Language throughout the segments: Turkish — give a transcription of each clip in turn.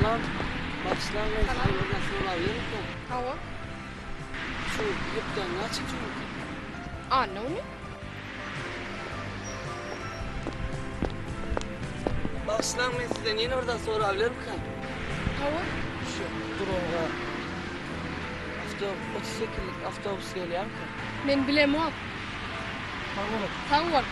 Tamam. Başlangıç orada olabilir mi? Hava. Şu ipten açık çünkü. Anne onu. Başlangıç sizden yine orada sorabilir mi? Hava. Şu durumda. Hafta 38'lik avtobüs geliyor mu? Men bilem o. Tamam. Tamam.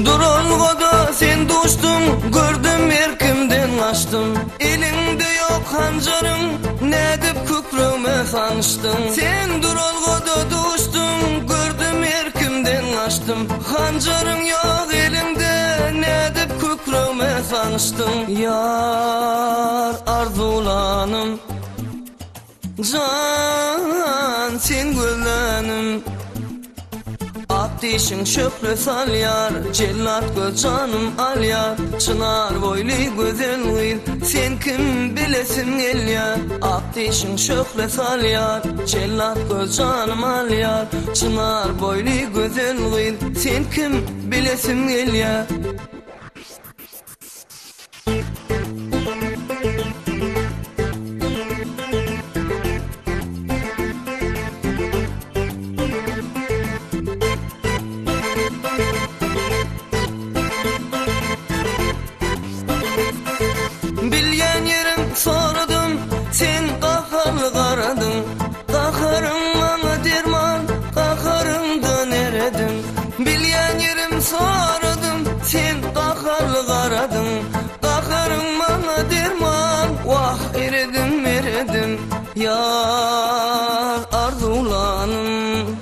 Durulgoda sen dostum, gördüm erkimden kaçtım. Elinde yok hancarım, ne dip kükrüme tanıştım. Sen durulgoda dostum, gördüm erkimden kaçtım. Hancarım yok elinde, ne dip kükrüme tanıştım. Yar arzulanım, can sen gülenim. Ateşin şöple sal yar, cellat göz canım al yar. Çınar boylu güzel sen kim bilesin el yar. Ateşin şöple sal yar, cellat göz canım al yar. Çınar boylu güzel sen kim bilesin el yar. Bilgen yerim sordum, sen kaharlı karadın. Kaharım bana derman, kaharımda neredin? Bilgen yerim sordum, sen kaharlı karadın. Kaharım bana derman, vah eredim. Yar arzulanım,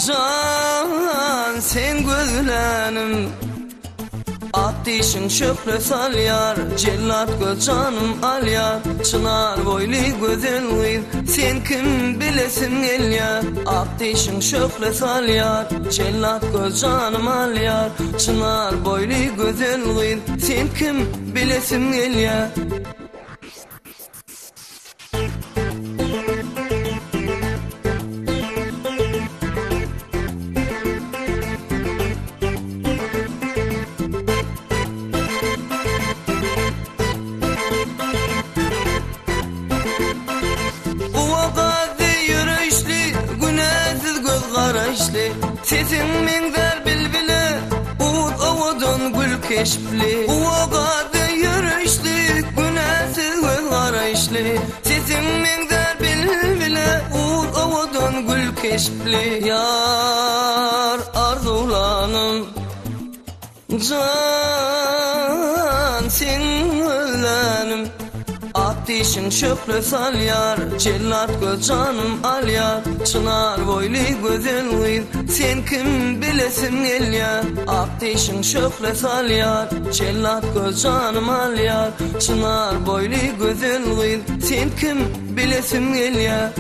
can sen gülenim. Ateşin şöple sal yar, cellat göz canım al yar. Çınar boylu güzel sen kim bilesin el yar. Ateşin şöple sal yar, cellat göz canım al yar. Çınar boylu güzel sen kim bilesin el yar. Sesin mengder bilbile, uğud avudun gül keşfli. Uğadı yürüyüşlü, günahsız göz karayışlı. Sesin mengder bilbile, uğud avudun gül keşfli. Yar arzulanım, can sen ölenim. Ateşin şöple sal yar, cellat göz canım al yar. Çınar boylu güzel sen kim bilesin el yar. Ateşin şöple sal yar, cellat göz canım al yar. Çınar boylu güzel sen kim bilesin el yar.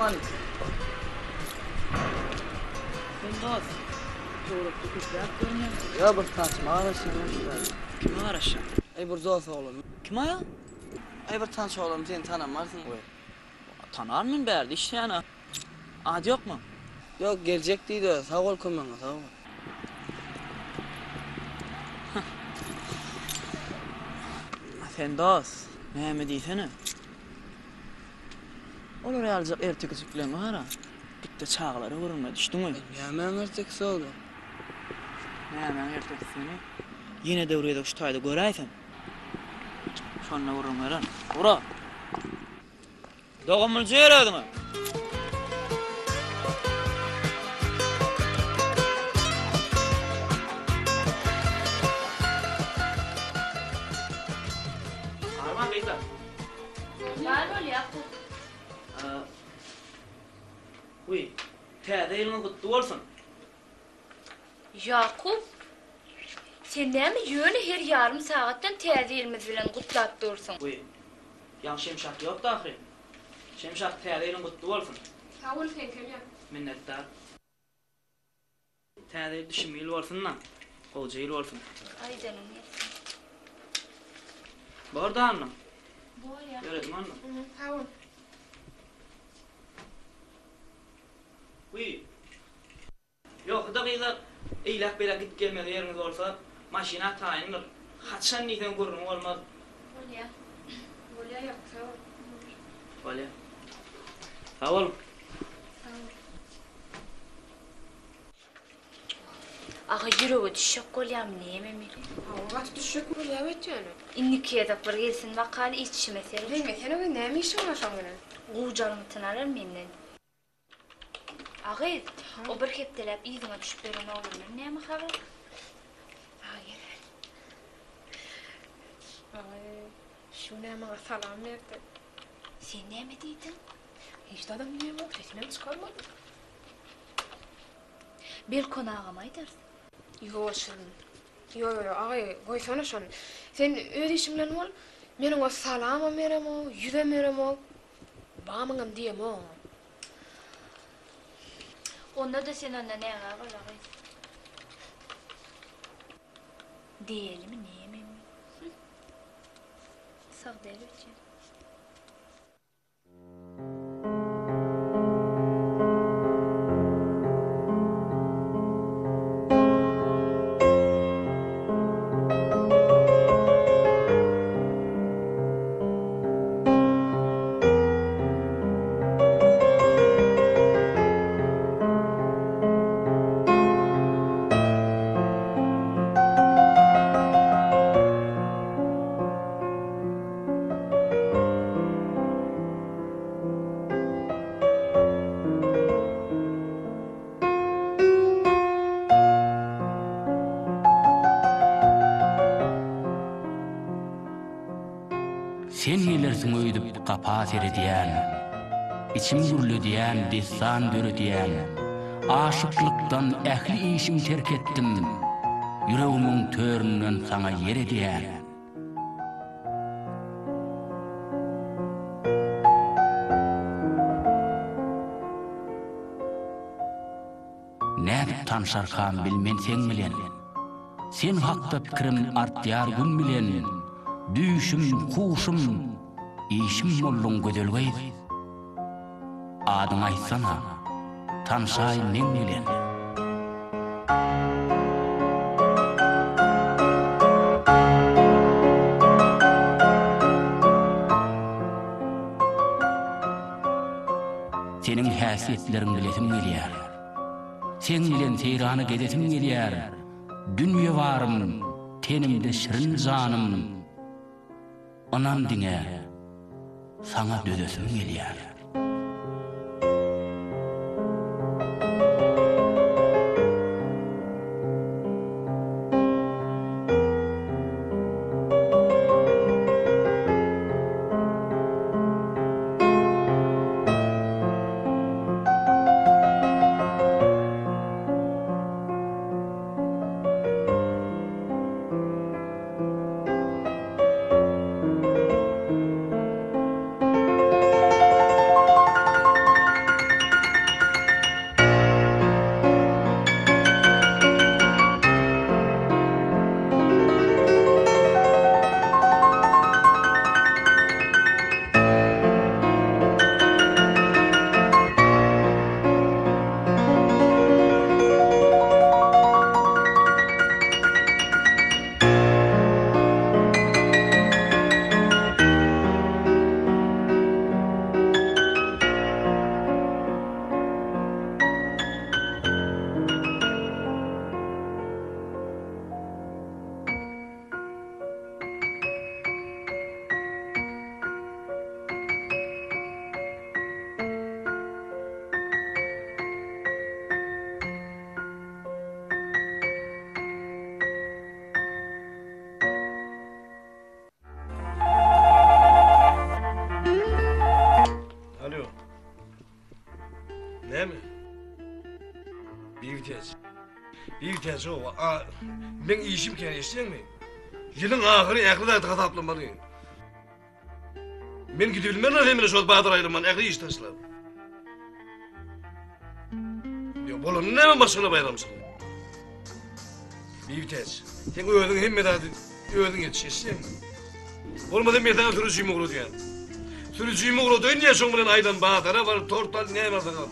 Aman. Bundas. Doğrultu kızlar görünüyor. Ya bir tanışma araştırmış. Kime araşan? Ey bir dost oğlum. Kim aya? Ey bir tanış oğlum sen tanımarsın koy. Tanar mıyım berdi işte yani. Adı yok mu? Yok gelecek deydi. Sağ ol kömüne sağ ol. Sen dost. Ne diysene? Olur alacak erteki küçüklerini hara. Gitti çağlara vurulma düştün mü? Hemen artık oldu. Ne hemen erteki seni? Yine devriyede şu tayda göreysen. Şonuna vurulma lan. Vura. Doğumulcu yeredin mi? Arman bekle. Var ol Yakup. Uy, täze ýylyň gutly bolsun. Yakup. Sen näme ýöne her yarım saatdan täze ýylymyz bilen gutlap dursun? Uy, ýa şemşak ýok da ahry. Şemşak täze ýylyň gutly bolsun. Sağ ol sen kelýär. Minnettar. Täze düşmýil bolsun lan. Goja ýyl bolsun. Ay canım. Borda anam. Bol ya. Göredim anam. Sağ ol. Uy. Ýok da gyzlar eýlek bela git gelmeli ýerimiz bolsa, maşina taýyndyr. Haçan niýden görünüm bolmaz. Bol ya. Bol ya yok sağ ol. Bolýa. Sağ ol. Ağa ýüregi düşük bolýam näme meli? Avat düşük mü evet yani. Inniki edip bir gelsin wakaly içi mesele. Bilme sen o ne mi işin var şamına? Gujarym tynalar menden. Ağa, o bir hepdelep iziňe düşüp beren oğlum näme habar? Hayır. Ay, şu ne ama salam verdi. Sen näme diýdin? Hiç de adam niye yok sesinden çıkarmadı. Bir konağıma aydarsın. Yo şun. Yo ay koysana şun. Sen öz işimden ol. Menin o salama verem o, yüze verem o. Bağımın diyem o. Onda da sen onda ne ağa var ağa? Diyelim mi neyemem mi? Sağ devletçi. Sen yelersin öýdüp gapa serediýän, içim gürlediýän, destan dörediýän, aşıklykdan ähli işim terk etdim, yüregimiň töründen saňa yer edýän. Nädip tanşarkam bilmen sen bilen, sen hakda pikirim artýar gün bilen, düşüm, kuşum, işim bollun gödelgeýiz. Adyň aýtsana, tanşaý men bilen. Senin häsiýetlerini bilesim gelýär. Sen bilen seýrany gedesim gelýär. Dünýe barym, tenimde şirin janym. Onam diňe saňa dödesim gelýär. Bir tez o. Ben işim kene isteyen mi? Yılın ahırı ekli da taplamanı. Men gidebilmem lan hemen şol Bahadır ayrılman ekli iş taslar. Ya bolun ne masana bayramsın? Bir tez. Sen öldün hem medad öldün yetişirsin. Olmadı medan sürücüyüm olur diyen. Sürücüyüm olur diyen niye son bilen aydan Bahadır'a var tortal ne var da kal.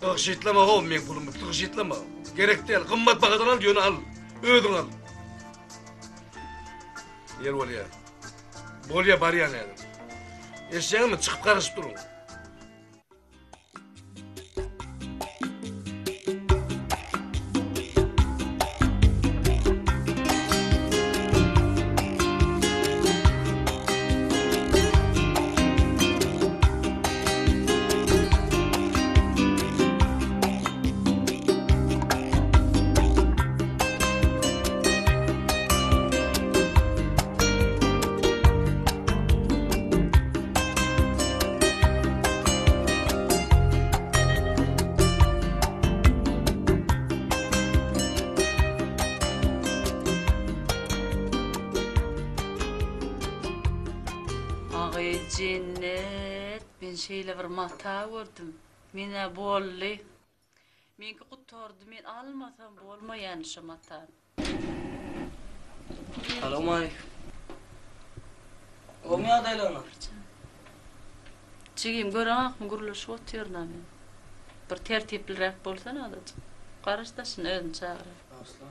Tıkşitlama oğlum men pulumu tıkşitlama. Gerek değil kımmat Bahadır'ı al diyorsun al. Öldün al. Yer ol ya. Bol ya bari yani. Eşeğin mi çıkıp karışıp durun. Cennet, ben şeyle bir mata gördüm. Mene bolli. Menki kutordu, men almasam bolma yani şu mata. Salam aleyküm. O mu adaylanlar? Çigim göremek guruluş otuyorna men. Bir tertiplirek bolsana da. Qarışdaşın özün çağırır. Aslan.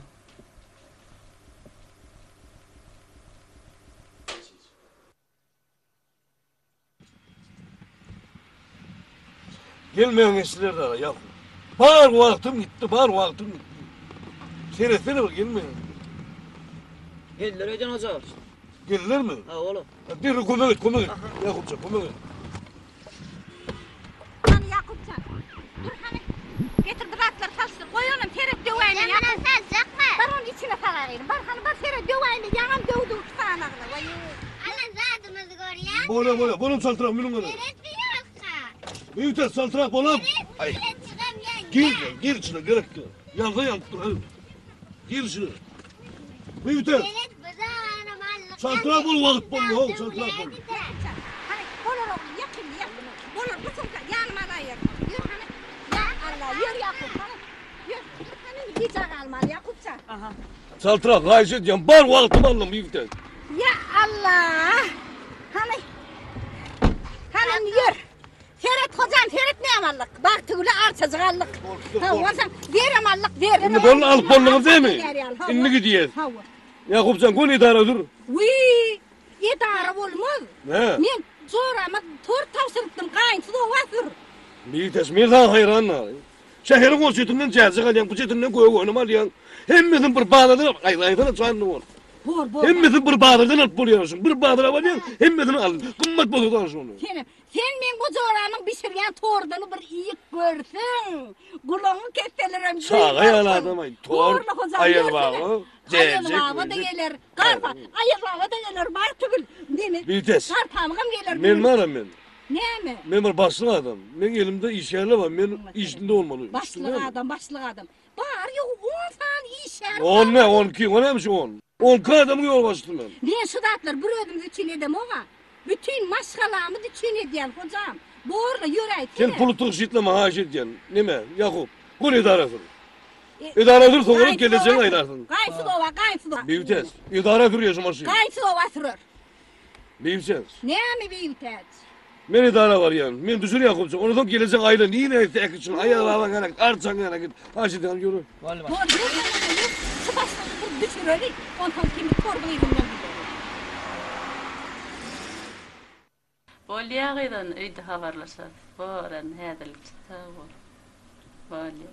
Gelmeyen eskiler de ya. Bağır vaktim gitti, bağır vaktim gitti. Seyretene bak gelmeyen. Geldiler Ecen Hoca. Gelirler mi? Ha oğlum. Bir kömek et, kömek et. Yakupça, kömek et. Hani Yakupcan, dur hani getir bıraklar salsın, koy onun teret döveyni ya. Sen salacak mı? Ben onun içine sararayım, bak hani bak teret döveyni, yanım dövdüm iki tane ağla, vay. Allah zadımızı gör ya. Bola bola, bolum saltırak minum bana. Teret mi yoksa? Büyüter saltırak bolum. Ay. Teret çıkamayan. Gir içine, gerek yok. Yandı yandı dur, hadi. Gir içine. Büyüter. Teret bize hanım allık. Saltırak bol vakit bol, oğlum saltırak bol. Hani olur oğlum, yakın. Olur, bu sırta yanıma da yer. Yürü hani, ya Allah, yürü Yakup, hani. Yürü, hani bir can almalı Yakupcan. Saltırak, gayet yan, bağır vaktim aldım büyüter. Ya Allah! Hani yürü. Ferhat hocam, Ferhat ne amallık? Bak tüyle arçacık allık. Ha, olsam verem allık, ver. Şimdi bolunu alıp bolunu değil mi? İnni gidiyor. Yakupcan, kun idare dur. Vii, idare olmaz. Ne? Men zorama tor tavsırttım, kayıntıda vasır. Büyüter, mirdan hayranlar. Şehirin o çetinden cazık alayan, bu çetinden koyu oynama alayan. Hemmizin bir bağladın, aylaydan çanlı ol. Bor. Hemmizin bir bağladın alıp buluyorsun. Bir bağladıra alayan, hemmizin al. Kımmat bozuyorsun onu. Sen men bu zoramın pişirgen tordunu bir iyik görsün. Kulağını kesselerim. Sağa yaladım ay. Tor, ayırbağı, ayırbağı da gelir. Karpa, ayırbağı da gelir. Bar tügül. Değil mi? Büyütes. Karpamıgam gelir. Men varam men. Ne mi? Men bir başlık adam. Men elimde iş yerli var. Men işinde olmalıyım. Başlık adam. Bar yok 10 tane iş yer. 10 ne? 12. O neymiş 10? 10 adamı yol başladım ben. Ben şudatlar bir ödüm için edem ona. Bütün maşgalamı için edem hocam. Borla yürek. Sen pulu tıkşitleme haş ediyen. Neme? Yakup. Kun idare dur. İdare dur sonra geleceğin aylarsın. Kayısı dova. Büyütes. İdare dur yaşam aşı. Kayısı dova sürür. Büyütes. Ne mi büyütes? Men idare var yani. Men düşür Yakupcan. Onu da gelecek ayla. Niye ne tek için? Ayağı baba gana. Arçan gana git. Haş ediyen yürü. Doğru. Şu başlığı düşürürük. Ondan kimi torbalıydın. Bolya gıydan öyle haberlaşar. Boran hedelik tavır. Bolya.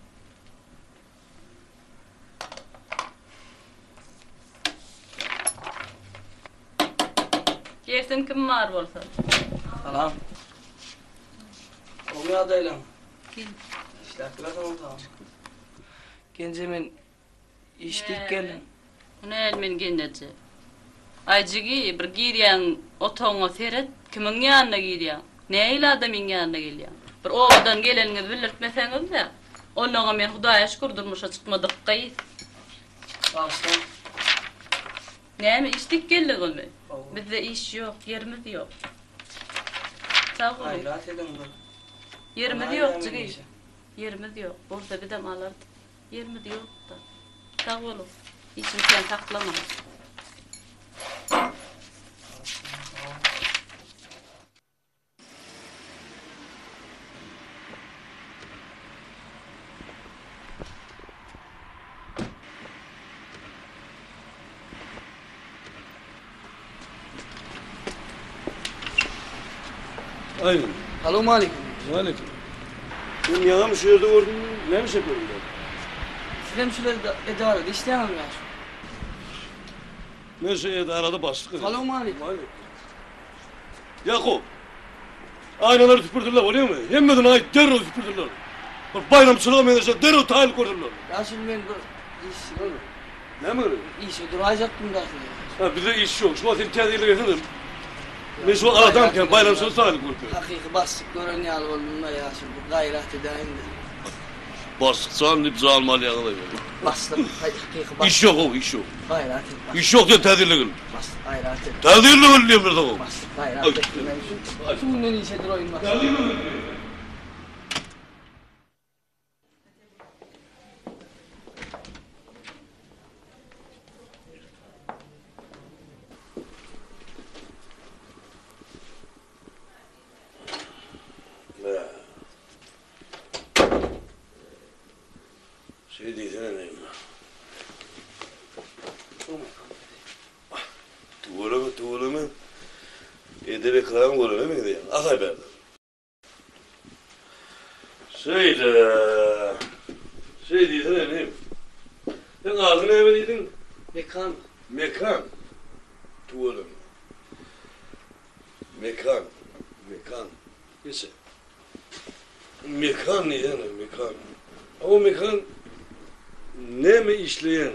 Gelsin kim var bolsa? Salam. O mu adaylan? Kim? İşler kılasam tamam. Gence men iştik gelin. Onu elmen genneci. Aycıgi bir giryan otoğuna seret. Kimin yanına giryan? Ne ile adamın yanına gelyan? Bir oğuldan geleniniz belirtmeseniz de. Onlara men Hudaýa şükür durmuşa çıkmadyk gaýy. Başla. Näme işdik geldigimi? Bizde iş yok, yerimiz yok. Sağ ol. Hayrat edin bu. Yerimiz yok jygy. Yerimiz yok. Bolsa bidem alardy. Yerimiz yok da. Sağ ol. İşimden taklama. Aynen. Alo Malik. Aleyküm. Sen yalan şu yerde gördün mü? Ne mi yapıyorsun ben? Sizem şöyle edarada işleyelim ya. Ne şey arada bastık. Alo Malik. Yakup. Aynaları süpürdüler oluyor mu? Yemedin ay derro süpürdüler. Bayram çılamayınca derro tahil koydular. Ya şimdi ben bu iş olur. Ne mi öyle? İşe duracaktım da. Ha bize iş yok. Şu vakit kediyle getirdim. Ben şu adamken bayram çılamayınca tahil koydular. Hakiki bastık gören yal olduğunda ya şimdi bu gayret edeyim de. Bastık sağın hep zalmalı yanına. Bastık. Hakiki bastık. İş yok o iş yok. Gayret et. İş yok diye tedbirli kıl. Bastık gayret et. Tedbirli kıl diye bir de o. Bastık gayret et. Şimdi ne işe durayım bak. Şey diyeceğim neyim? Tuğla mı? Edebi kıran golüne mi gidiyor? Akay berdi. Şey diyeceğim neyim? Sen ağzını eve diydin? Mekan. Mekan. Tuğla mı? Mekan. Neyse. Mekan ne yani mekan? O mekan ne mi işleyen?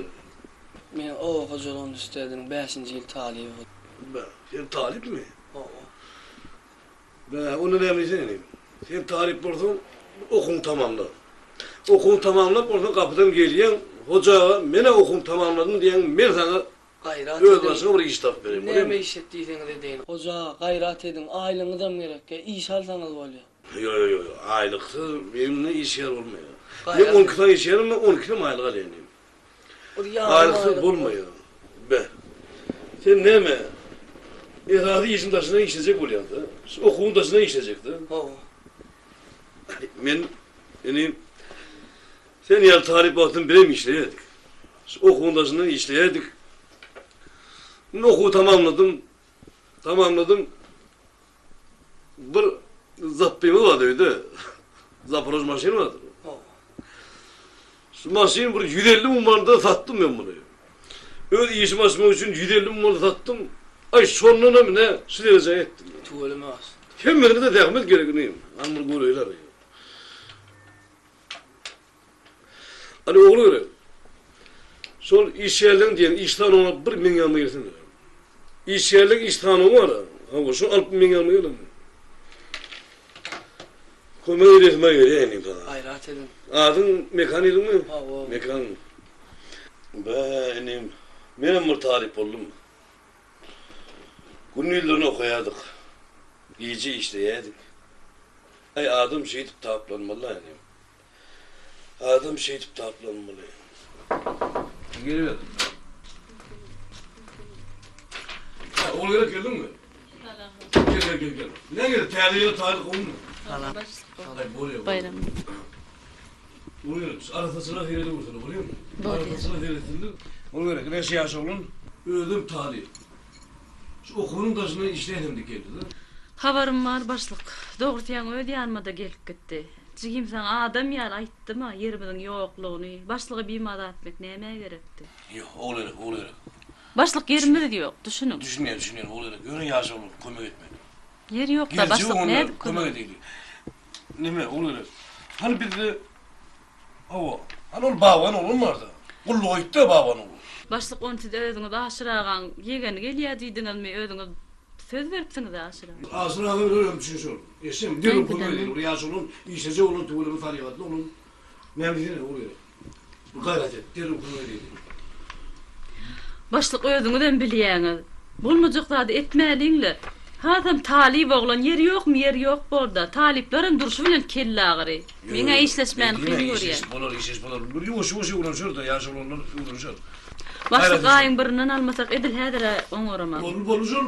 Men o hocalığın üstadının 5. yıl talibi. Sen talip mi? O. Ben onu demeyeceğim. Sen talip buradan okun tamamla. Okun tamamlap oradan kapıdan geliyen hoca mene okun tamamladın diyen bir sana Gayret öyle edin. başına bir iştah vereyim. Neme iş ettiyseniz edin. Hoca gayret edin. Ailenize mi gerek ya? İş alsanız oluyor. Yo. Aylıksız benim ne iş yer olmuyor. Gayret Ne 12 tane iş yerim, 12 tane aylık alayım. Aylıksız olmuyor. Be. Sen ne mi? İradi işin taşına işleyecek oluyordu. Okulun taşına işleyecekti. O. Yani sen yer tarih baktın bire mi işleyerdik? Okulun taşına işleyerdik. Okulu tamamladım. Bir zappimi vardı öyle. Zaporoj maşini vardı. O. Şu maşini bir 150 ummanada sattım ben bunu. Öyle iş maşını için 150 ummanada sattım. Ay sonuna mı ne? Şu derece ettim. Tuğuleme az. Hem birine de devam gerekliyim. Anmur golüyle. Hani oğlu öyle. Sol iş yerlerin diyen işten ona 1 milyon yanına girsin. İş yerlerin iştanı var. Ha şu 6 milyon yanına gelin. Koymayı üretime göre yani bana. Gayret edin. Adın mekanizm mi? O. Mekan. Benim bir talip oldum. Günlüğünü okuyardık. İyice işleyerdik. Ay adım şey tip taplanmalı yani. Adım şey tip taplanmalı. Geri verdim. Oğul gerek geldin mi? Gel. Ne geldi? Terliyle tarih olun mu? Bayram. Oluyor. Arasına herede vursun. Oluyor mu? Arasına heredinde. Onu gerek. Ne şey yaş olun? Öldüm tarih. Şu okulun taşına işleyelim de geldi. Habarım var başlık. Doğurtayan ödeyanma da gelip gitti. Çikim sana adam yer ayttı mı yerimizin yokluğunu. Başlığı bir mada etmek neye gerekti? Yok, oluyor. Başlık yerimiz de yok. Düşünün. Düşünüyorum, oluyor. Öyle yaş olur, kömek etme. Yer yok da başlık ne? Kömek edeydi. Ne mi, oluyor. Hani bir de... Hani ol baban oğlum vardı. Kulluğu itti baban oğlum. Başlık onu siz özünüz aşırağın yegeni geliyediydiniz mi özünüz söz veripsiniz aşırağın. Ağzına ağzına öyle düşünüyorum. Şimdi diyorum kömek edeydi. Yaş olun, işlece olun, tuğulunu fariyatlı olun. Memleketine oluyor. Bu gayret et. Derin kurulu değil. Başlık özüňden bilýäňiz. Bulmajykda etmädiňle. Hazam talip oglan yeri ýokmy, yeri ýok bolda. Taliplerim duruşy bilen kelle agyry. Meňe işleşmän kyn görýär. İşes bolar. Bir ýuwaş ulanşur da ýaşy olanlar ulanşur. Başlyk gaýyň birinden almasak edil häzire oňorama. Boluşur.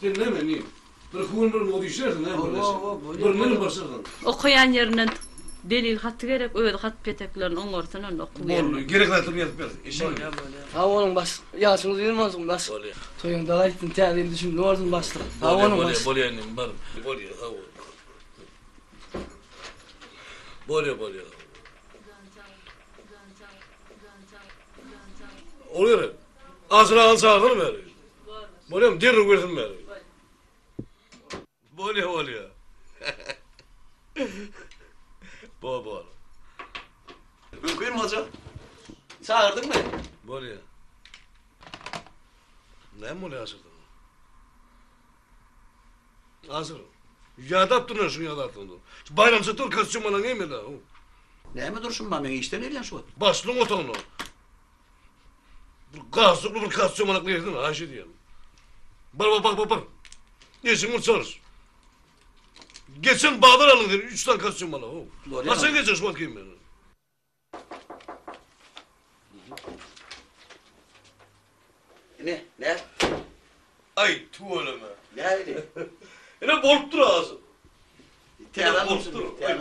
Sen näme ni? Bir huwunlar modi işlersin näme bolýar? Bir başlaryň. Okuyan yerinden delil hattı gerek, öyle hat peteklerini oňorsan onda okuýar. Bol, gerek näme ýazyp ber. Eşin. Ha onun baş yaşını duyulmazsın baş. Toyun dalaytın täzeli düşünüp ordun başlık. Ha onun baş. Bolýanym bar. Bolýar ha. Bolýar. Olur. Azra alsağır mı? Bolýar, derri gördüm mü? Bolýar. Bol. Mümkün mü hoca? Çağırdın mı? Bolýar. Näme bolýar asyrdan? Asyr. Ýadapdyr şu ýadapdyr. Bayramça tur kostyumlaryň emeli. Näme durşun ba, meňe işten elýän şu. Başlyň otagyny. Bir gazykly bir kostyumlaryň ýerdin, aşy diýen. Bar. Nesin uçarız? Geçen Bağdar alın dedi, 3 tane kostyum bana. Nasıl geçer şu bakayım ben? Ne? Ay tuvaleme. Ne öyle? Ne bolup dur ağzı. Teyarlar bolup dur. Ay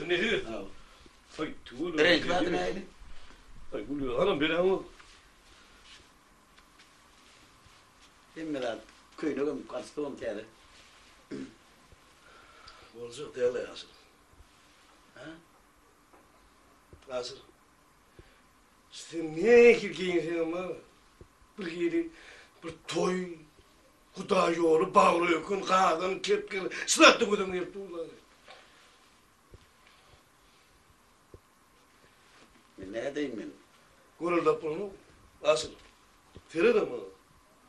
ne diyor? Ay tuvaleme. Renk verdi ne öyle? Ay buluyor. Anam beni ama. Bilmeden köyüne gömüp karşıda onu teyarlar. Olacak değerli Asır. Ha? Asır. Sen niye kirkeyin sen ama? Bir yeri, bir toy, kuda yolu, bağlı yokun, kadın, kepkir, sınattı kudum yırttı ulan. Ne diyeyim ben? Guruldak bunu, Asır. Tere de mi?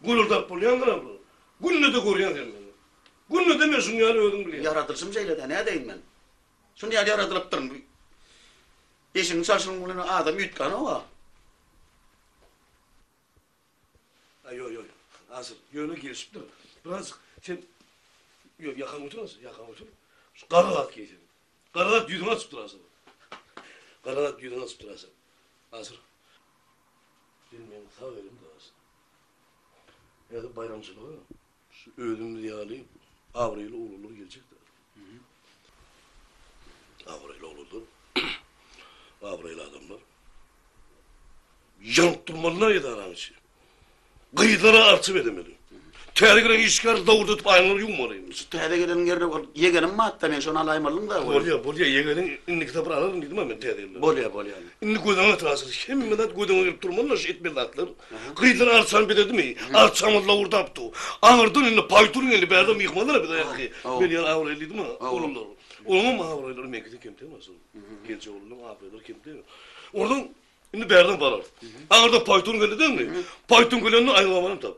Guruldak bunu yandıran bunu. Günlü de koruyan sen beni. Günlü demiyorsun yani ödüm bile. Yaratırsın şeyle de ne diyeyim ben? Şimdi yani yaratılıp durun. Yeşilin saçının bunu adam yutkanı o. Yo. Asır, yönü gelişip dur. Biraz sen yakan oturasın, Şu karalat giysin. Karalat yüzüne asıp durasın. Asır. Bilmeyen sağ verim de asır. Ya da bayramcılığı. Şu ödümlü yağlayayım. Avrayla oğlulur gelecek de. Avrayla oğlulur. Avrayla adamlar. Yanıp durmalılar ya da aranın içi. Kıyılara artıp edemedim. Tehlikelen işgal davurdup aynaları yummalıyım. Tehlikelerin yerine yegenim mi hatta ben şunu alayım alın da. Bolya, yegenin inni kitabını alırım dedim ama ben tehlikelen. Bolya. İnni koydana tırazır. Hemmedat koydana gelip durmalılar şu etmeli atlar. Kıyılara artsan bir dedim mi? Artsamızla vurdu aptı. Ağırdın inni payturun inni berdim yıkmadılar bir de yakı. Ben yan avraylıydım ha, oğlumlar. Oğlum avrayları mekide kemte nasıl? Genç oğlum avrayları kemte. Oradan Şimdi berden barar. Ağırda payton geldi değil mi? Payton gelenini aylamanım tap.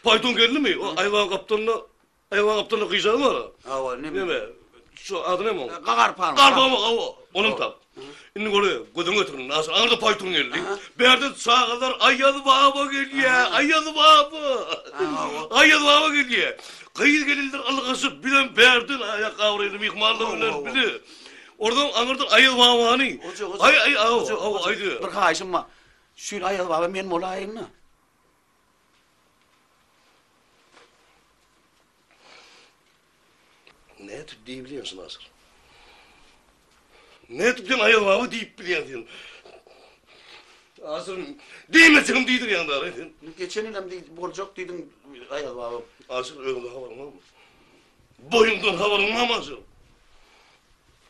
Payton geldi mi? O aylan kaptanına kıyacağım var ha. Ava ne Değil mi? Şu adı ne mi o? Kagarpan. Onun tap. Şimdi oraya gözün götürün. Nasıl? Ağırda payton geldi. Berden sağa kadar ayyalı baba geliyor. Ayyalı baba geliyor. Kıyıl gelildir alıkası bilen berden ayak kavraydım yıkmalılar bile. Oradan anırdı ayıl mamani. Aydı. Bir kaşım var. Şöyle ayıl baba men molayım mı? Ne etip diyebiliyorsun Asır? Ne etip diyorsun ayıl baba deyip biliyorsun. Asır değmesem değildir yanında. Geçen ilim değil, borcuk dedim ayıl baba. Asır önünde havarın var mı? Boyundan havarın var mı Asır?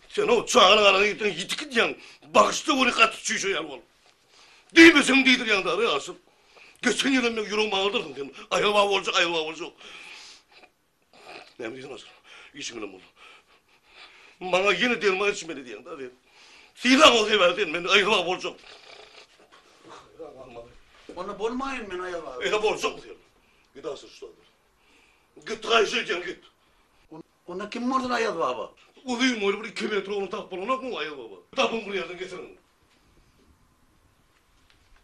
Sen o çağına karana gittin yitik diyen bakışta onu katı çüyüşe yer ol. Değmesem değildir yanında Asır. Geçen yılın ben yüreğimi ağırdırdın sen. Ayıl baba olacak. Ne mi diyorsun Asır? İşin önemli oldu. Bana yine delma içmeli diyen de abi. Silah ol diye verdin beni ayırma bolcuk. Onu bulmayın ben ayıl baba. Bolcuk diyorum. Git Asır şu anda. Git kayışı diyen git. Ona kim vurdu Ayaz baba? Uzun boylu bir 2 metre onu tapılanak mı Ayaz baba? Tapın bunu yerden getirin.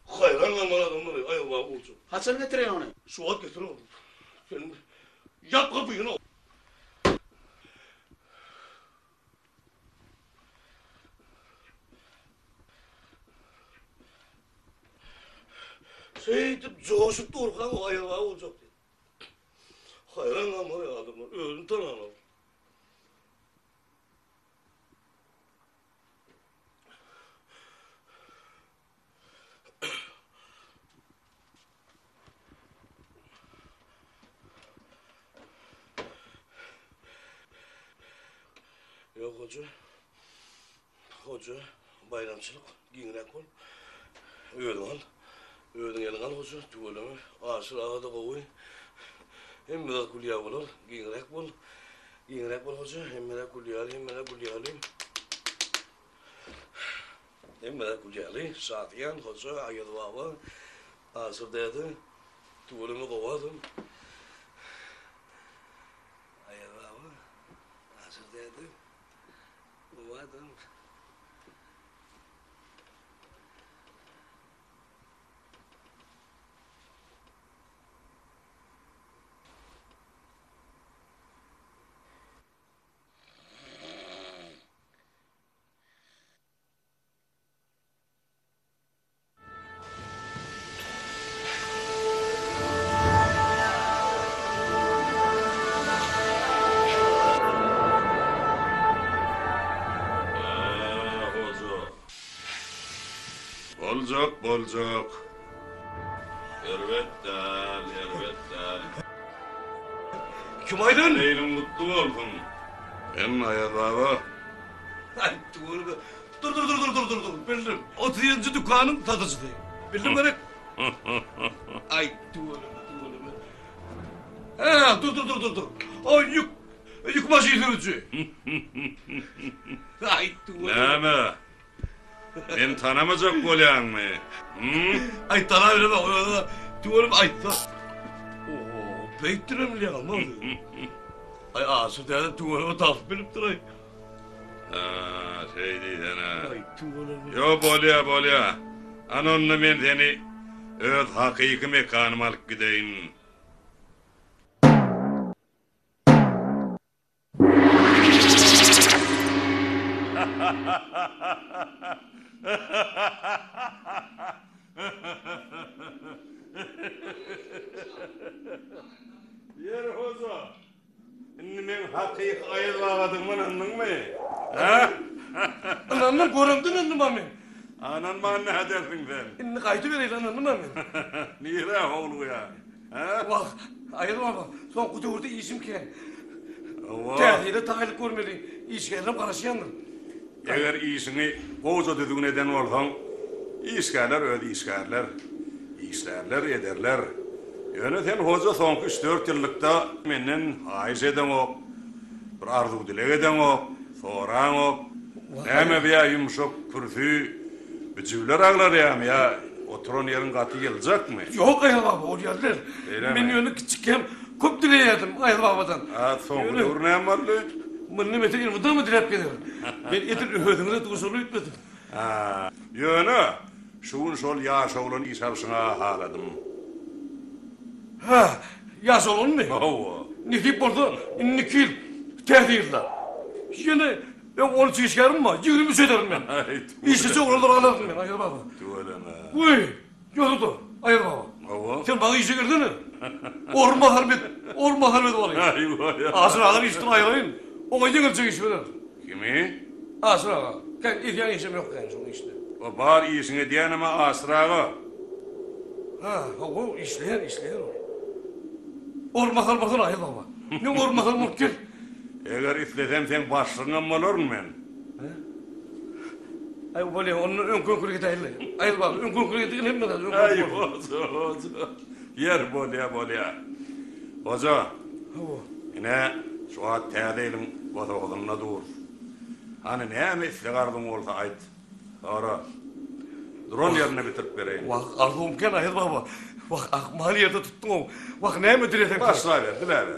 Hayran kalman adamları Ayaz baba olsun. Hasan getirin onu. Suat getir oğlum. Sen yap kapıyı oğlum. Seyitip coşup durkan o Ayaz baba olacak diye. Hayran kalman adamlar. Ölüm tananım. Yok hoca, bayramçılık, giyinrek ol, öğün elin al hoca, tüveleme, asır ağada kovuy, hem de kulya olur, giyinrek bol hoca, hem de kulyalayım, saatiyen hoca, ayad baba, asır dedi, tüveleme kovadım, ayad baba, asır dedi, kovadım. Bolcak. Elbette. Kim aydın? Leylim mutlu olsun. Ben Ayaz baba. Ay dur. Bildim. 37. dükkanın tadıcı değil. Bildim beni. Ay dur. Dur. O yük başı yürücü. Ay dur. Neme? Ben tanımayacak bolyan mı? Ay tanıyorum ama diyorum ay Oo, bektirem ya ama. Ay asıl derdi tuvalama taf bilip duray. Şey değilden ha. Ay tuvalama. Yo bolya. Anonla ben seni öz hakiki mekanıma alıp gideyim. Yer hoca. Şimdi men hakiki Ayaz babadın anladın mı? Ha? Ananı göründün anladın mı? Anan bana ne edersin sen? Şimdi kaydı vereyim anladın mı? Niye oğlu ya? Ha? Bak Ayaz baba son kutu işim ki. Tehliyle tahil görmeli. İş geldim karışıyandım. Eğer iyisini hoca dediğin eden olsan, işlerler öyle işlerler ederler. Yani sen hoca son 3-4 yıllıkta menden haiz eden o, bir arzu dilek eden o, soran o, neyme veya yumuşak pürfü, bücüvler ağlar ya, oturan yerin katı gelecek mi? Yok Ayaz baba, o yerler. Ben yönü küçükken köp dileyerdim Ayaz babadan. Son kudur neyim var lan? Mınne mete ilmiden mi dilep geliyor? Ben etin ödümüne duşulu ütmedim. Yönü, şuun sol yaş oğlan isabsına haladım. Ha, yaş olan ne? Ova. Nefip oldu, 2 yıl tehdirler. Yine ben 13 yaşarım mı? 23 ederim ben. İşte çok oralar ağlardım ben Ayaz baba. Tuvalana. Uy, yoruldu Ayaz baba. Ova. Sen bana işe girdin mi? Orma harbet olayım. Asır ağlar işten ayırayım. Ona yengilcek iş verir. Kimi? Asır ağa. Ben ilgilen işim yok yani şunun işte. O bar iyisini diyen ama asırağı. Ha, o işleyen o. Orma harbetın Ayaz baba. Ne orma harbet gel. Eğer iflesem sen başlığına mı olurum ben? Ay böyle onun ön konkurü gidelim. Ayaz baba ön konkurü gidelim hem de ön Ay konkurü. hoca. Yer bolya. Hoca. Yine şu an tədeyilim oğlumla dur. Hani ne mi iflegardım olsa ait. Sonra drone yerine bitirip vereyim. Bak arzum ken Ayaz baba. Bak akmal yerde tuttun o. Bak ne mi direten? Başla ver, dile ver.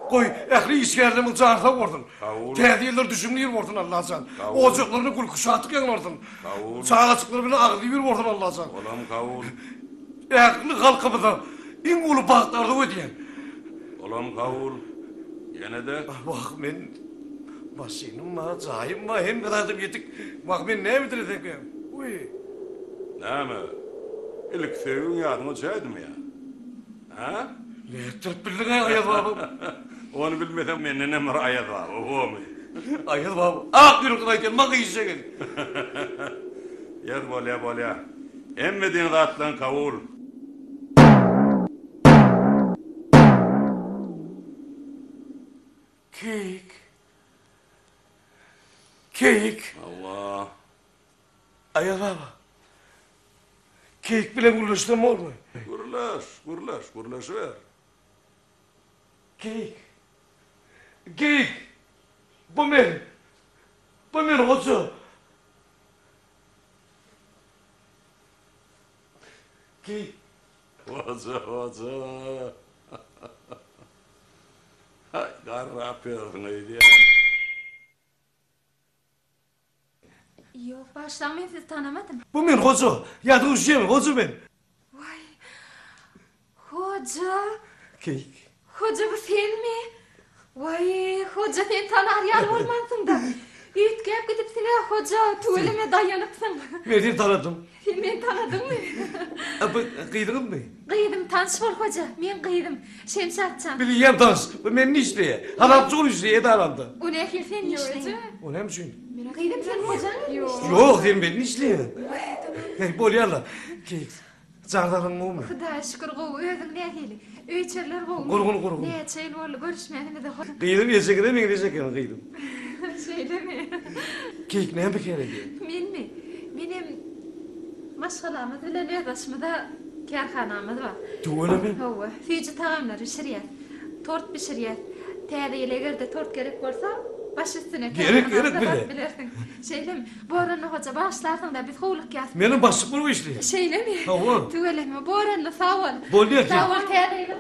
Koy, ehli iskerlimin zarfa vurdun. Kavul. Tehdiyeler düşünmeyir vurdun Allah'san. Kavul. Ocaklarını kulkuşatık yan vurdun. Kavul. Sağlaçıkları bile ağırlayıver vurdun Allah'san. Olam kavul. Ehli halkımıda in ulu bahtlarda ödeyen. Olam kavul. Yine de Bak men başınım ma, cahim ma, hem kadar yetik. Bak men ne bitirdik ben? Uy. näme? İlk sevgin yadıma çaydım ya. Ha? Ne tırp bildin ayaz babam. Onu bilmeden menden emir ayad var. O mu? Ayaz babam. Ah yürüktayken ma kıyışa Yer bolya. Emmedin zatlan kavul. Keyik. Allah. Ayaz baba. Keyik bilen gurlaştırma olmuyor. Gurlaş ver. Keyik. Bu men hoca. Keyik. Hoca. Hay garrap neydi ya? Yok, başlamayın, sizi tanımadım. Bu men hoca. Yadı uşuyum, hoca ben. Vay, hoca. Keyik. Hoca bu sen mi? Vay, hoca sen tanar yal olmansın da. Ütkep gidip sine hoca, tuvalime dayanıpsın. Beni tanıdım. Sen beni tanıdın mı? Kıydın mı? Kıydım, tanış ol hoca, men kıydım. Şemşatcan. Biliyem dans. Ben ne işleye? Hanapçı ol işleye de aramda. O ne ki sen işleyin? O ne için? Kıydım sen hoca? Yok sen ben ne işleye? Bol yalla. Keyik. Zardalın mı? Xuda şükür qow özüň nähili. Öýçerler qow. Gurgun. Näçe ýyl boldy görüşmegine de hoş. Kıydım yesek de men diyecekken kıydım. Şeýlemi? Keyik ne bir kere diye. Menmi? Menem maşgalamyz bilen ýaşmyda kärhanamyz bar. Tuğla mi? Hawa, füýji tagamlar pişirýär. Tort pişirýär. Täzeýelegerde tort gerek bolsa, baş üstüne Gerek bile. Bilersin. Şeýlemi? Boranly hoja başlarsyň da biz howluk ýas. Menin başlık bu işleye. Şeýlemi? Hawa. Tuğlemi, boranly sawal. Bol ýer. Sawal täzeýeler.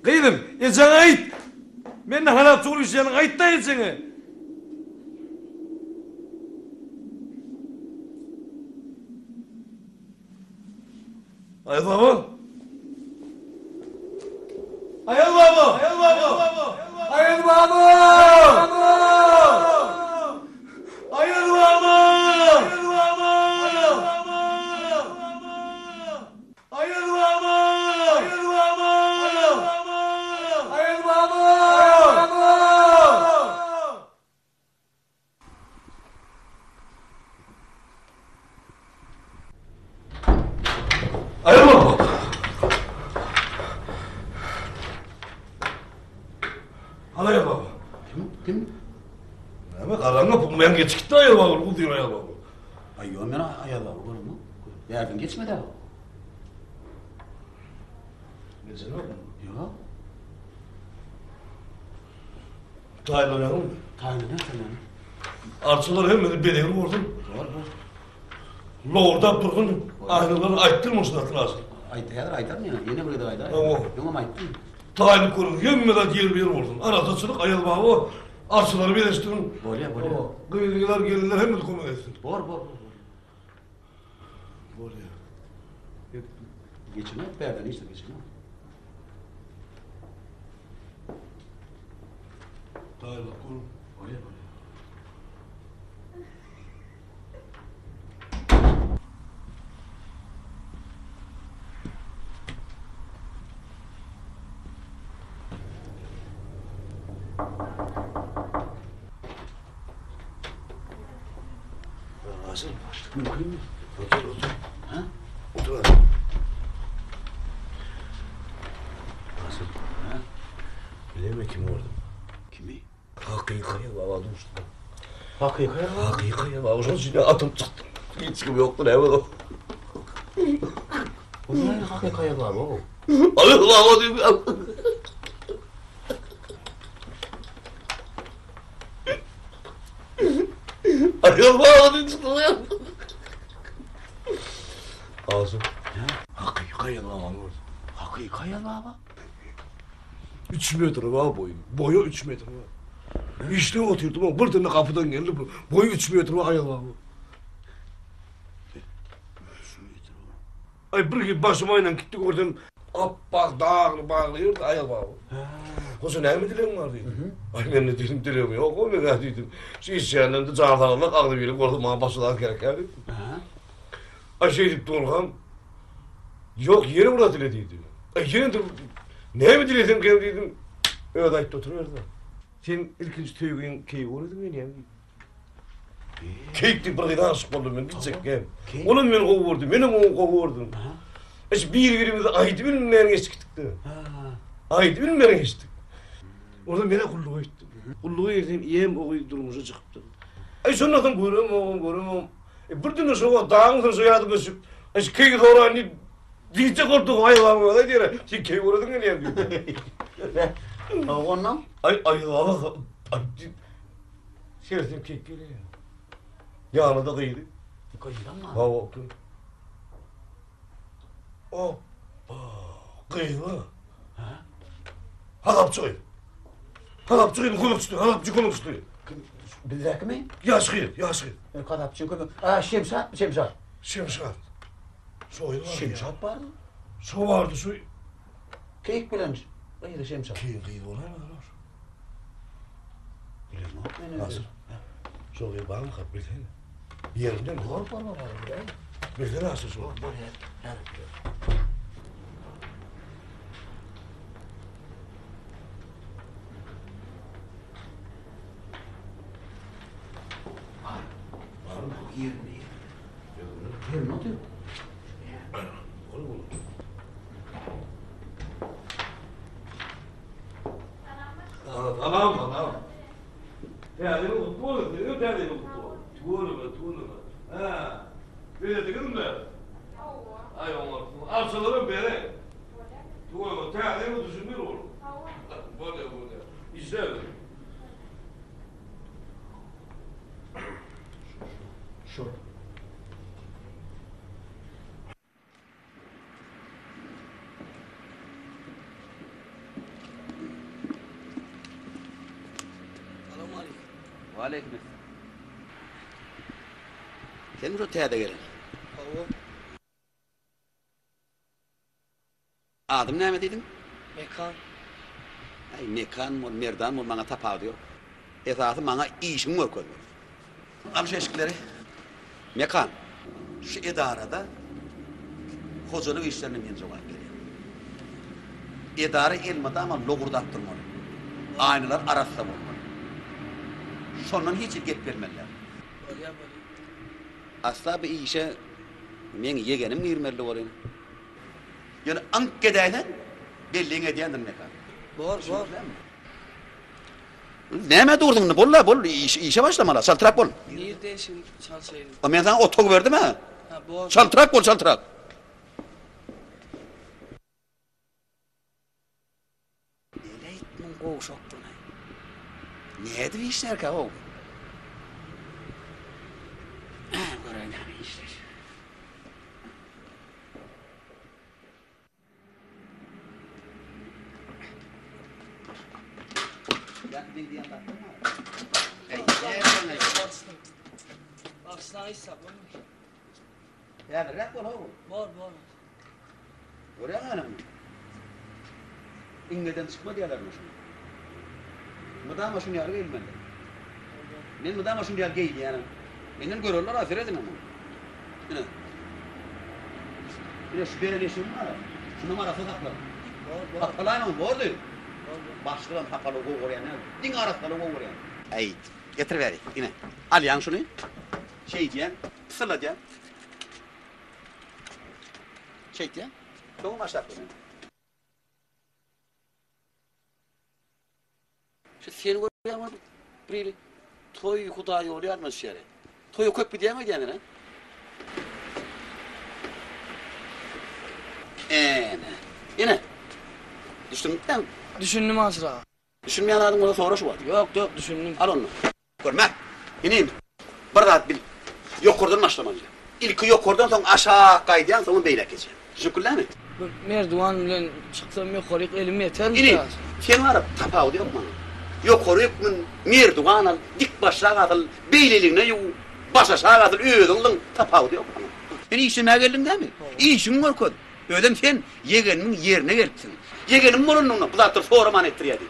Kıydım. Sen ait. Men hanapçı ol işleyen ayttayın seni. Ayaz baba. Ayaz baba. Kim? Ama karanlık bu men geçikti ayaz baba. Bu diyor ayaz baba. Ay yo men ayada olur mu? Yerden geçmedi ha. Geçen yok mu? Yo. Taylanalım mı? Tayını ne tayını? Arçılar hemen bedeni vurdum. Var. Lorda durdun. Aynaları ayttırmışlar lazım. Aytar mı ya? Yine buraya da aytar. Tamam. Yok ama ayttın. Tayını kurun. Yemmeden yer bir vurdun. Arasaçılık ayaz baba. Arçıları birleştirin. Bolya. Kıyılılar gelirler hemen komün etsin. Bor. Bolya. Geçin hep berden işte geçin. Tayla kurun. Bolya. Hazır. Mümkün mü? Otur. Ha? Otur. Hazır. Ha? Bileme kim orada? Kimi? Hakikaya baba düştü. Hakikaya. Hakikaya baba. Uzun süre atım çıktı. Hiç kim yoktu ne var? Bu ne hakikaya var o? Ayaz baba diyor. Ayaz baba diyor. Ağzım. Ha? Hakikaya baba orada. Hakikaya baba. 3 metre var boyu. Boyu 3 metre var. İşte oturdum ama bir tane kapıdan geldi bu. Boyu 3 metre var ayol abi. Ay bir gibi başımayla gittik oradan appak dağını bağlıyordu ayol abi. Hoca ne mi dileğim var dedim. Ay ben ne dedim dileğim yok o ben dedim. Şu işçilerden de canlarla ağlı verip orada bana başladan gereken dedim. Ay şey deyip Dolgan. Yok yeri burada dile dedim. Ay yeri de ne mi diledim ki dedim. Öyle ayıp oturuyordu. Sen ilkinci tüyün keyif uğradın beni yani. Keyifti bir gıdan aşık oldum ben diyecek hem. Onun beni kovurdum, benim onu kovurdum. İşte birbirimize aydı bilmeden geçtik de. Aydı bilmeden geçtik. Oradan bana kulluğa ettim. Kulluğa ettim, iyiyim o durumumuza çıktı. Ay sonradan göremem. Bir gün sonra dağın soyadı basıp, işte keyif oranı diyecek olduk ayılamı öyle diyor. Sen keyif uğradın ne diyor. Ondan? Ay Allah. Şerefim kek geliyor. Yanı da kıydı. Kıydı mı? Hava oktu. O. Kıydı. Halapçı kıydı. Halapçı kıydı konuştu. Halapçı konuştu. Bildik mi? Yaş kıydı. Kadapçı kıydı. Şemsat. Şemsat. Soydu var ya. Şemsat var mı? So vardı soy. Keyik bilen. Kıydı Şemsat. Kıydı olamaz. Bilemem. Nasıl? Soğuyor bana kap bilden. Yerinden Var. bilden nasıl soğuk? Yerin oturuyor. Anam. Terdini kutlu olur, değil mi? Terdini kutlu olur. Tuğunu. Ha. Böyle dedin mi? Ay onlar. Arsaların beri. Tuğunu, terdini düşünür olur. Böyle. İşte öyle. Şu. Aleyküm. Sen mi şu teyade gelin? Adım ne dedim? Mekan. Ay mekan mı, merdan mı bana tapa diyor. Esası bana işim var koyuyor. Al şu eşikleri. Mekan. Şu idarada hocalık işlerine men cevap veriyor. İdare elmada ama logurdattırmalı. Aynalar arasında olmalı. Şondan hiç ilgip vermeliler. Asla bir işe men yegenim girmeli olayım. Yani ankedaydan belliğin ediyendir mekan. Bor. Neme durdun? Bol işe başlamalı. Saltırak bol. Nerede şimdi çalışayım? O men sana otok verdim ha. Ha bor. Saltırak bol. Eleytmin qoğuşoqdun. Ne edip işler ki o? Göreyim ne işler. Baksana hesabım. Ya bırak bol oğlum. Bor. Göreyim hanım. İngeden çıkma diyorlar mı şunu? Mıdama şunu yargı ilmende. Men mıdama şunu yargı il yani. Menden görürler afer edin ama. Yine şu belediyeşim var. Şu numarası taklar. Taklarla bor diyor. Başlıdan takalı o oraya ne? Din arasında o oraya. Ay, getir veri. Yine. Al yan şunu. Şey diyen, pısırla diyen. Şey diyen. Çoğun başlar bunu. Şu seni görüyor musun? Biri toy kudayı oluyor mu şere? Toyu köp bir diyemez kendine. Yine. Düştün mü? Düşündüm Azra. Düşünmeyen adam ona sonra şu var. Yok düşündüm. Al onu. Görme. İneyim. Bir rahat bil. Yok oradan başlamalıyım. İlki yok oradan sonra aşağı kaydıyan sonra beylek geçeceğim. Şükürler mi? Merdivan bilen çıksam yukarı elim yeter mi? İneyim. Sen arap tapağı diyor mu? Yok koruyupmun, merdugan al, dik başa atıl, beyliliğine yu, baş aşağı atıl, ödüldün tapağı diyor mu? Sen işime geldin değil mi? İşin var kod. Ödem sen yegenimin yerine gelipsin. Yegenim molunluğuna buzaktır soraman ettiriyedi.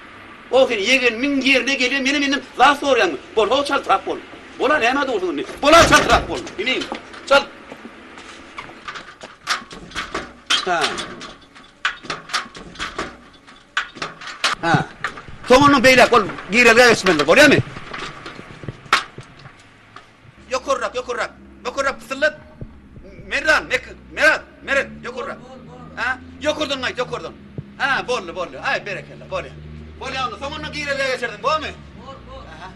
O sen yegenimin yerine geliyor, benim la soruyan mı? Bol hol çaltırak bol. Bola ne ema doğrusun ne? Bola çaltırak bol. Bileyim. Çal. Ha. Ha. Sonunun beylek ol, girelge geçmendir, oluyor mu? Yokurrak, pısırlat. Merat, yokurrak. Ha? Yokurdun gayet, yokurdun. Ha, bollu. Ay, berekella, bollu. Bollu onu, sonunun girelge geçirdin, bu mu? Aha.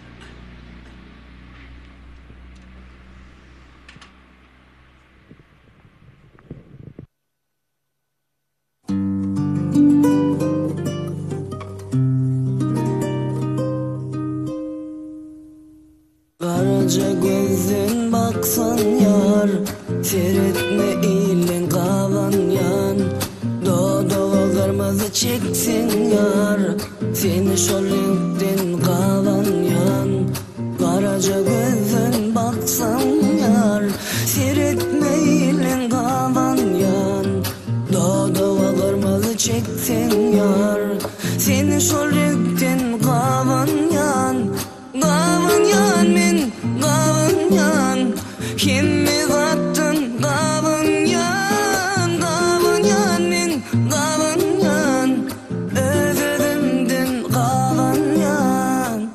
Karaca gözün baksan yar, teretme ilin kavan yan. Dodo kırmızı çeksin yar, seni şoliktin kavan yan. Karaca gözün baksan yar, teretme ilin kavan yan. Dodo kırmızı çeksin yar, seni şoliktin kavan yan. Kavan yan min, kavan yan, kimi kattın kavan yan min, kavan yan, özledimdin kavan yan.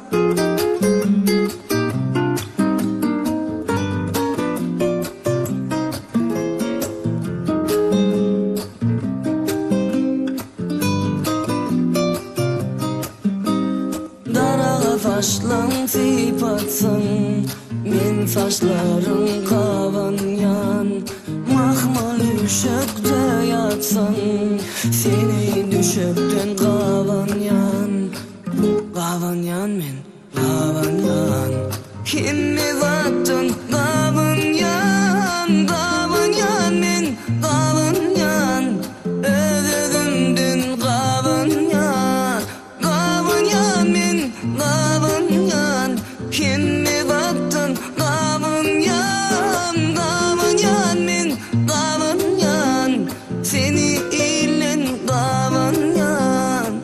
Darağa faşlan sipatsın, men saçlarım kavan yan. Mahmal üşökte yatsın, seni düşöktün kavan yan. Kavan yan men, kavan yan, kimi kattın kavan yan. Kavan yan men, kavan yan, özledimdin kavan yan. Kavan yan men, kavan yan, kimi kattın kavan yan. Kavan yan men, kavan yan, seni ilen kavan yan.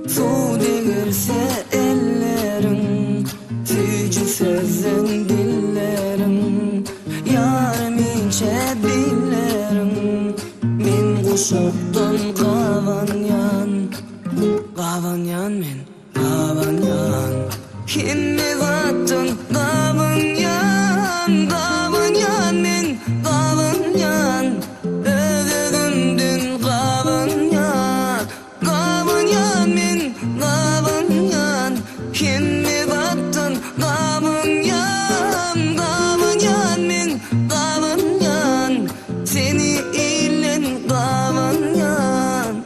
Su degirse ellerin, tücü sözün dillerin. Yarım ince billerin, min kuşaktın kavan yan. Kavan yan men, kavan yan, kimi kattın kavan yan. Kavan yan men, kavan yan, özledimdin kavan yan. Kavan yan men, kavan yan, kimi kattın kavan yan. Kavan yan men, kavan yan, seni ilen kavan yan.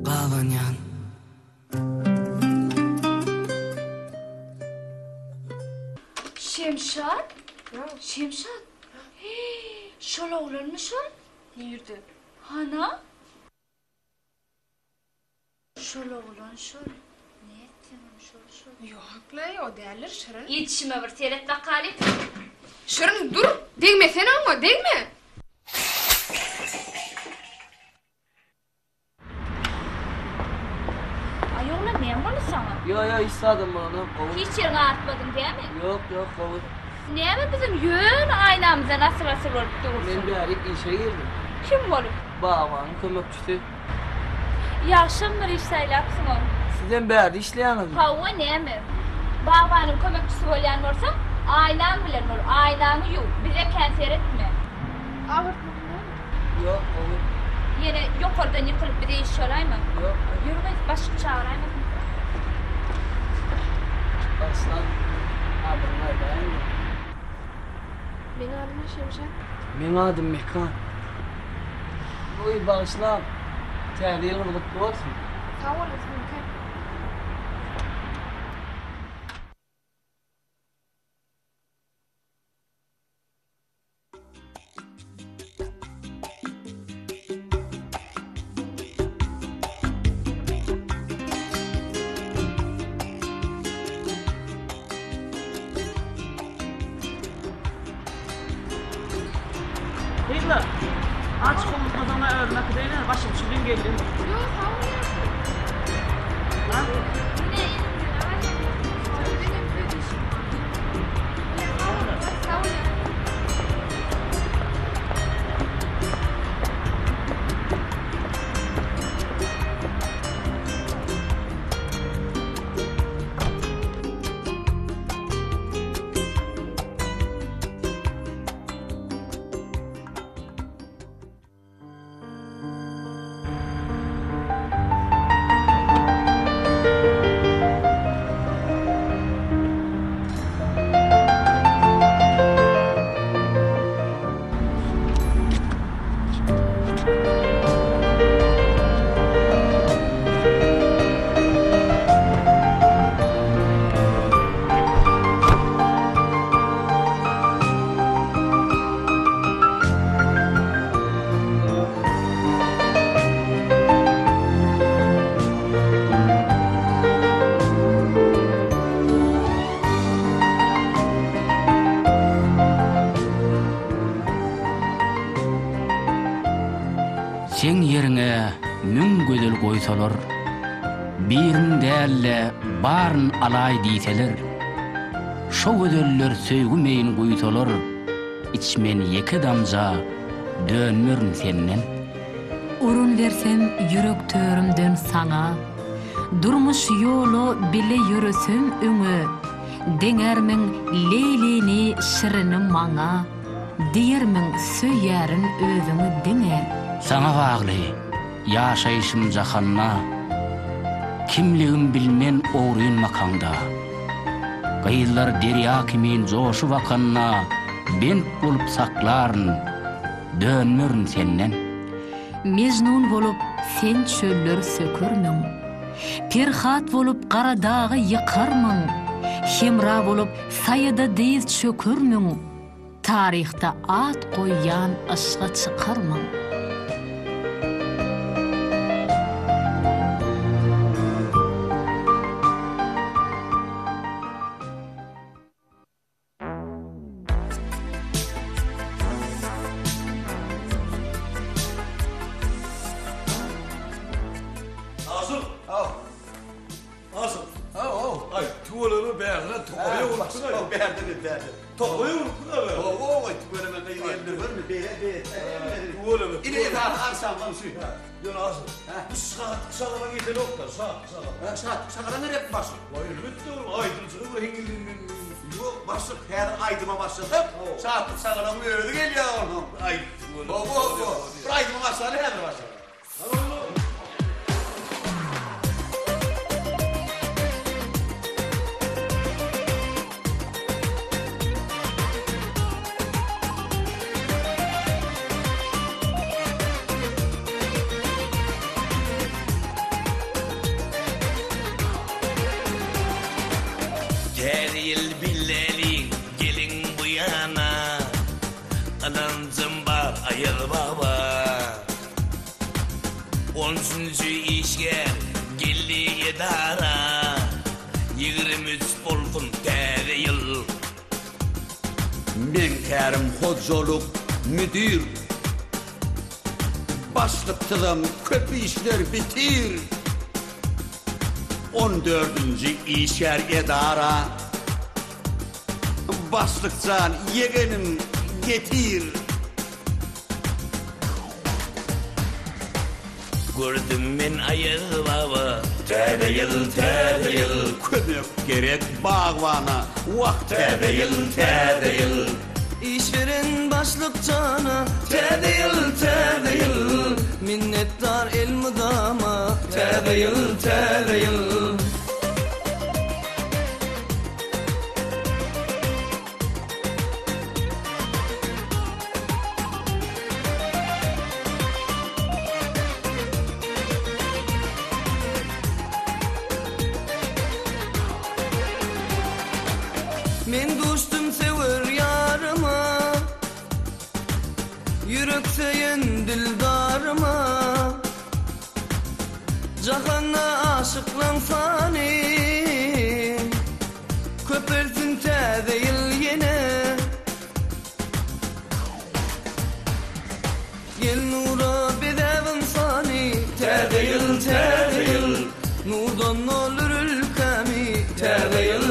Kavan yan. Şemşat? Şemşat? Şol oğlan mı şol? Nerede? Hana? Şol oğlan şol. Ne ettin şol? Yok la, o değerler Şirin. Yetişime bir teret bakalım. Şirin dur, değme sen ama, değme. Ay oğlan ne yapalım sana? Yo istedim bunu. Hiç yerini artmadın değil mi? Yok kovur. Ne mi bizim yön aynamıza nasıl olup durursun? Ben bir arayıp işe girdim. Kim olup? Bağmanın kömökçüsü. Yaşamdır işleylapsın onu. Sizden bir arada işleyenim. Hava ne mi? Bağbanın kömekçisi olayan olsa aynam bilen olur. Aynamı yok. Bize kanser etme. Ağırtma mı? Yok kovur. Yine yok oradan yıkılıp bir de iş olay mı? Yok. Yürümeyiz başka çağırayım mı? Aslan. Benim adım Şemşen. Benim adım Mehkan. Oy bağışla. Terbiyenin kutlu olsun. Sağ olasın Mehkan. Kıyla. Aç konuşmadığına örnek değil mi? Başım çürüyün geldim. Yok sağ olasın. Ha? Sağ olasın. Sen yerine müň gödel goýsalar, birin dälle baryn alay diýseler, şo gödeller söýgü meýin goýsalar, içmen ýeke damja dönmürün senden. Urun versem yürek törimden sana, durmuş ýolu bile yürüsüm öňe, deňermiň leýlini şirinim maňa, diýermiň söýýärin özüňi diňe. Sana bagly, ýaşaýşym jahanna, kimligim bilmen oğruyun makanda. Gaýyllar derya kimin joşu wakanna, bent bolup saklaryn, dönmürün senden. Mejnun bolup sen çöller sökürmüň, perhat bolup gara dagy ýykarmyň, hemra bolup saýada diz çökürmüň, tarihta at goýýan aşga çykarmyň. Ay tuvalını beğenler, tokoya unutsun ay. Berdi. Tokoya unutsun ay. Oy, tuvalını beğenler var mı? Tuvalını. İle arsam lan şu. Yon asıl. Bu sağlama giysen oklar, Sağlara nereye basın? Vay lütfen oğlum, aydınçılık ve hengilinin. Yok basın, her aydıma basıldım. Saatlik sağlara mı öldü geliyor oğlum. Ay tuvalını. Bu aydıma basılı nedir basılı? Tamam oğlum. Teril billeli gelin bu yana, anancım var ayıl baba. 10. işger gelli edara, 23 bolgun teril. Men Kerim Hocaluk müdür. Başlıktılım köp işler bitir. 14. işer edara, başlıkcan yeğenim getir. Gördüm men ayıl baba, teril, Kömek gerek bağvana, vakt teril. İşverin başlık cana Tedeyil Minnettar ilmudama Tedeyil yürekseyen dildarıma Cahanna aşıklan fani Köpersin tədeyil yine Gel nura bedevin fani Tədeyil Nurdan olur ülkemi Tədeyil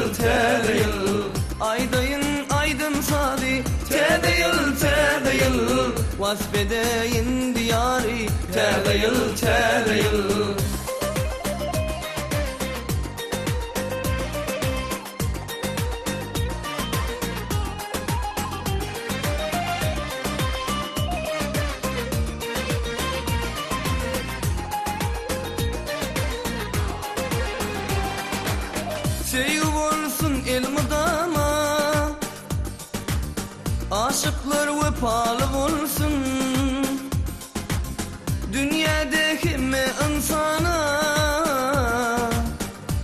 Aydayın aydın sadi Tədeyil Vasbedeyin diyari Tədeyil Sevip olsun elmudama Aşıklar vefalı olsun Dünyadaki me insana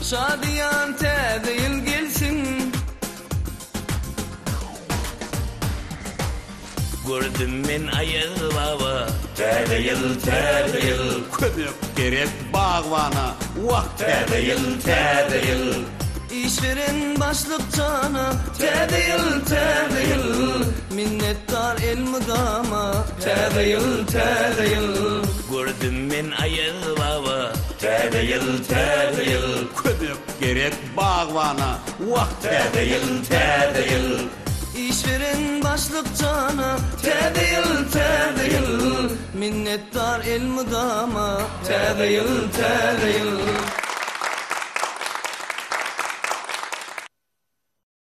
Şadiyan tədeyil gelsin Gördüm men ayağı baba Tədeyil Köpek gerek bağvana Vakt Tədeyil İşveren başlık cana Tədeyil Minnettar elmudama Tədeyil Gördüm men ayağı baba Tədeyil Köpek gerek bağvana Vakt Tədeyil İşveren başlık cana Tədeyil Minnettar elmudama Tədeyil